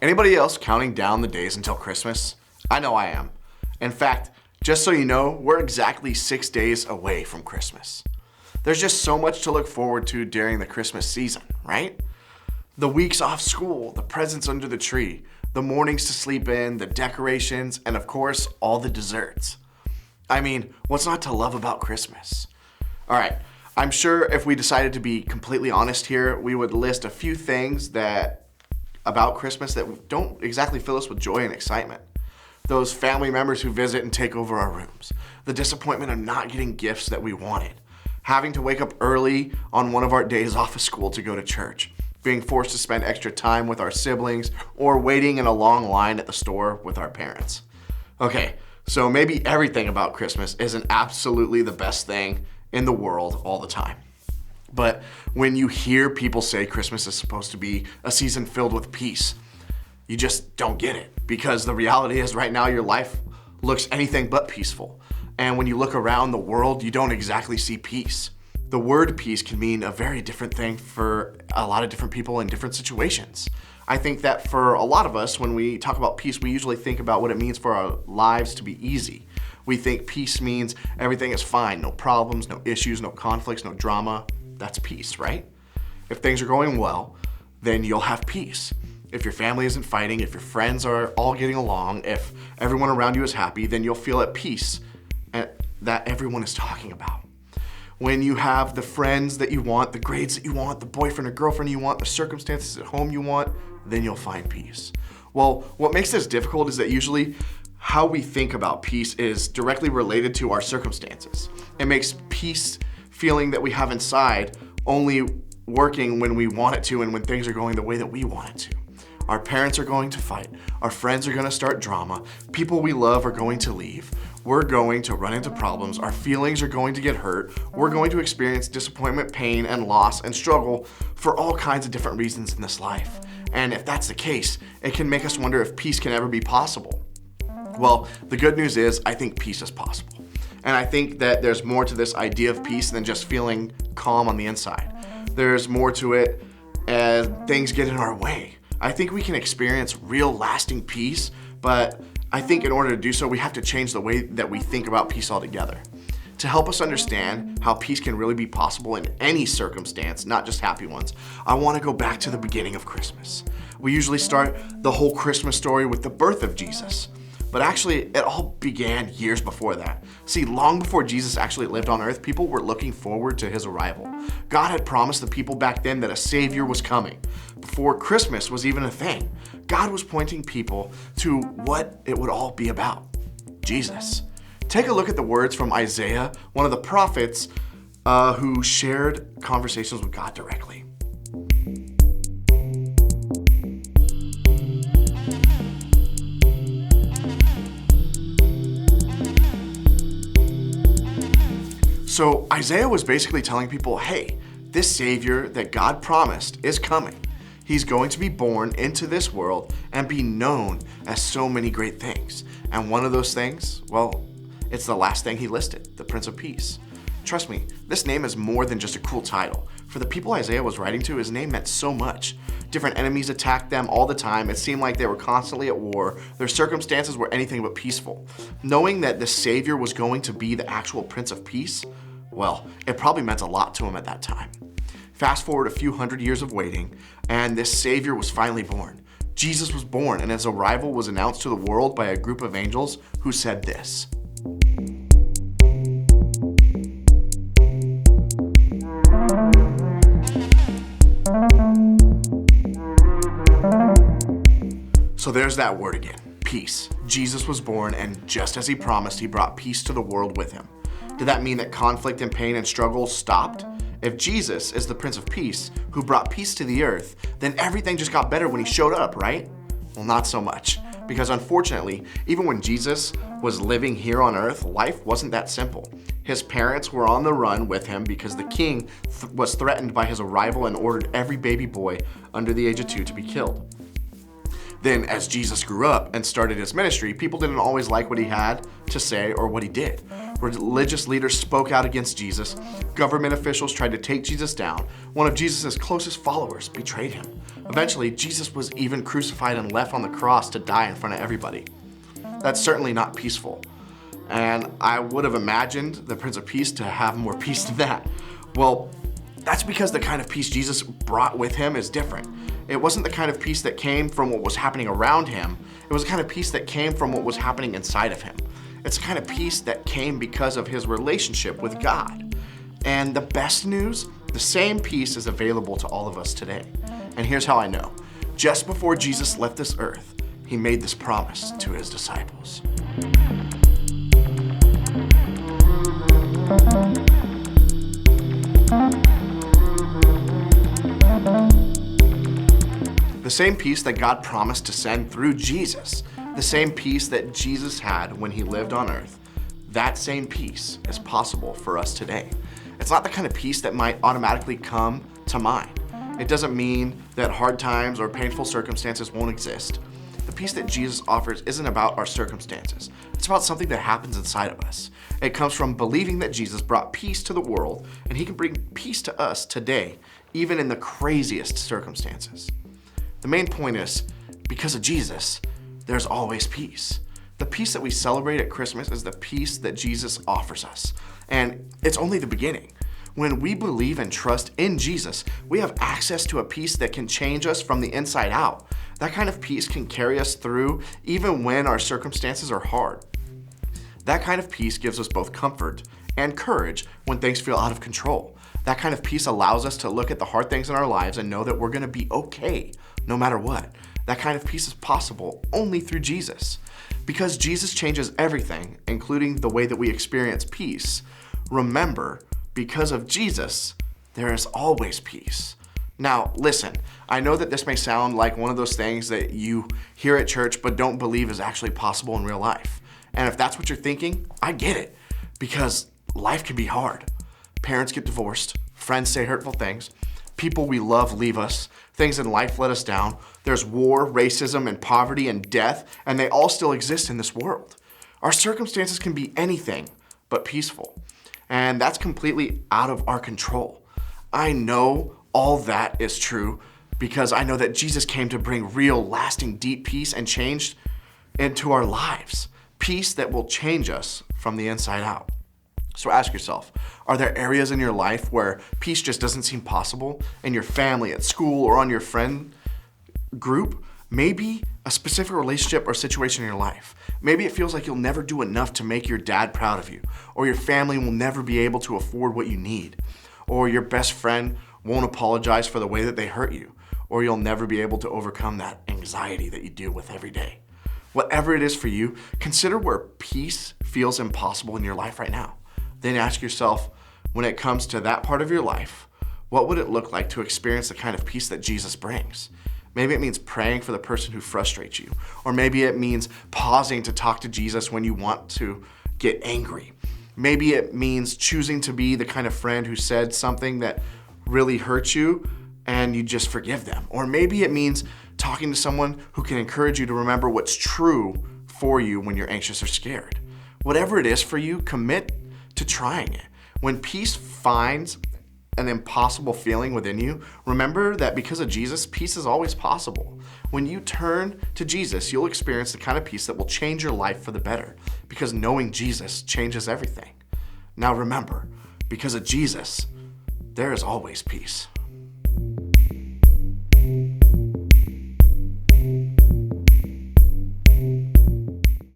Anybody else counting down the days until Christmas? I know I am. In fact, just so you know, we're exactly 6 days away from Christmas. There's just so much to look forward to during the Christmas season, right? The weeks off school, the presents under the tree, the mornings to sleep in, the decorations, and of course, all the desserts. I mean, what's not to love about Christmas? All right, I'm sure if we decided to be completely honest here, we would list a few things about Christmas that don't exactly fill us with joy and excitement. Those family members who visit and take over our rooms, the disappointment of not getting gifts that we wanted, having to wake up early on one of our days off of school to go to church, being forced to spend extra time with our siblings, or waiting in a long line at the store with our parents. Okay, so maybe everything about Christmas isn't absolutely the best thing in the world all the time. But when you hear people say Christmas is supposed to be a season filled with peace, you just don't get it, because the reality is right now your life looks anything but peaceful. And when you look around the world, you don't exactly see peace. The word peace can mean a very different thing for a lot of different people in different situations. I think that for a lot of us, when we talk about peace, we usually think about what it means for our lives to be easy. We think peace means everything is fine, no problems, no issues, no conflicts, no drama. That's peace, right? If things are going well, then you'll have peace. If your family isn't fighting, if your friends are all getting along, if everyone around you is happy, then you'll feel at peace that everyone is talking about. When you have the friends that you want, the grades that you want, the boyfriend or girlfriend you want, the circumstances at home you want, then you'll find peace. Well, what makes this difficult is that usually how we think about peace is directly related to our circumstances. It makes peace feeling that we have inside only working when we want it to and when things are going the way that we want it to. Our parents are going to fight. Our friends are going to start drama. People we love are going to leave. We're going to run into problems. Our feelings are going to get hurt. We're going to experience disappointment, pain, and loss and struggle for all kinds of different reasons in this life. And if that's the case, it can make us wonder if peace can ever be possible. Well, the good news is I think peace is possible. And I think that there's more to this idea of peace than just feeling calm on the inside. There's more to it as things get in our way. I think we can experience real lasting peace, but I think in order to do so, we have to change the way that we think about peace altogether. To help us understand how peace can really be possible in any circumstance, not just happy ones, I want to go back to the beginning of Christmas. We usually start the whole Christmas story with the birth of Jesus. But actually, it all began years before that. See, long before Jesus actually lived on earth, people were looking forward to his arrival. God had promised the people back then that a Savior was coming. Before Christmas was even a thing, God was pointing people to what it would all be about: Jesus. Take a look at the words from Isaiah, one of the prophets who shared conversations with God directly. So Isaiah was basically telling people, hey, this Savior that God promised is coming. He's going to be born into this world and be known as so many great things. And one of those things, well, it's the last thing he listed, the Prince of Peace. Trust me, this name is more than just a cool title. For the people Isaiah was writing to, his name meant so much. Different enemies attacked them all the time. It seemed like they were constantly at war. Their circumstances were anything but peaceful. Knowing that the Savior was going to be the actual Prince of Peace, well, it probably meant a lot to him at that time. Fast forward a few hundred years of waiting, and this Savior was finally born. Jesus was born, and his arrival was announced to the world by a group of angels who said this. So there's that word again, peace. Jesus was born, and just as he promised, he brought peace to the world with him. Did that mean that conflict and pain and struggle stopped? If Jesus is the Prince of Peace who brought peace to the earth, then everything just got better when he showed up, right? Well, not so much. Because unfortunately, even when Jesus was living here on earth, life wasn't that simple. His parents were on the run with him because the king was threatened by his arrival and ordered every baby boy under the age of 2 to be killed. Then as Jesus grew up and started his ministry, people didn't always like what he had to say or what he did. Religious leaders spoke out against Jesus. Government officials tried to take Jesus down. One of Jesus' closest followers betrayed him. Eventually, Jesus was even crucified and left on the cross to die in front of everybody. That's certainly not peaceful. And I would have imagined the Prince of Peace to have more peace than that. Well, that's because the kind of peace Jesus brought with him is different. It wasn't the kind of peace that came from what was happening around him. It was the kind of peace that came from what was happening inside of him. It's the kind of peace that came because of his relationship with God. And the best news, the same peace is available to all of us today. And here's how I know. Just before Jesus left this earth, he made this promise to his disciples. The same peace that God promised to send through Jesus, the same peace that Jesus had when he lived on earth, that same peace is possible for us today. It's not the kind of peace that might automatically come to mind. It doesn't mean that hard times or painful circumstances won't exist. The peace that Jesus offers isn't about our circumstances. It's about something that happens inside of us. It comes from believing that Jesus brought peace to the world, and he can bring peace to us today, even in the craziest circumstances. The main point is, because of Jesus, there's always peace. The peace that we celebrate at Christmas is the peace that Jesus offers us. And it's only the beginning. When we believe and trust in Jesus, we have access to a peace that can change us from the inside out. That kind of peace can carry us through even when our circumstances are hard. That kind of peace gives us both comfort and courage when things feel out of control. That kind of peace allows us to look at the hard things in our lives and know that we're going to be okay no matter what. That kind of peace is possible only through Jesus. Because Jesus changes everything, including the way that we experience peace, remember, because of Jesus, there is always peace. Now, listen, I know that this may sound like one of those things that you hear at church but don't believe is actually possible in real life. And if that's what you're thinking, I get it, because life can be hard. Parents get divorced, friends say hurtful things, people we love leave us, things in life let us down. There's war, racism, and poverty and death, and they all still exist in this world. Our circumstances can be anything but peaceful, and that's completely out of our control. I know all that is true because I know that Jesus came to bring real, lasting, deep peace and change into our lives. Peace that will change us from the inside out. So ask yourself, are there areas in your life where peace just doesn't seem possible? In your family, at school, or on your friend group? Maybe a specific relationship or situation in your life. Maybe it feels like you'll never do enough to make your dad proud of you, or your family will never be able to afford what you need, or your best friend won't apologize for the way that they hurt you, or you'll never be able to overcome that anxiety that you deal with every day. Whatever it is for you, consider where peace feels impossible in your life right now. Then ask yourself, when it comes to that part of your life, what would it look like to experience the kind of peace that Jesus brings? Maybe it means praying for the person who frustrates you. Or maybe it means pausing to talk to Jesus when you want to get angry. Maybe it means choosing to be the kind of friend who said something that really hurt you and you just forgive them. Or maybe it means talking to someone who can encourage you to remember what's true for you when you're anxious or scared. Whatever it is for you, commit to trying it. When peace finds an impossible feeling within you, remember that because of Jesus, peace is always possible. When you turn to Jesus, you'll experience the kind of peace that will change your life for the better, because knowing Jesus changes everything. Now remember, because of Jesus, there is always peace.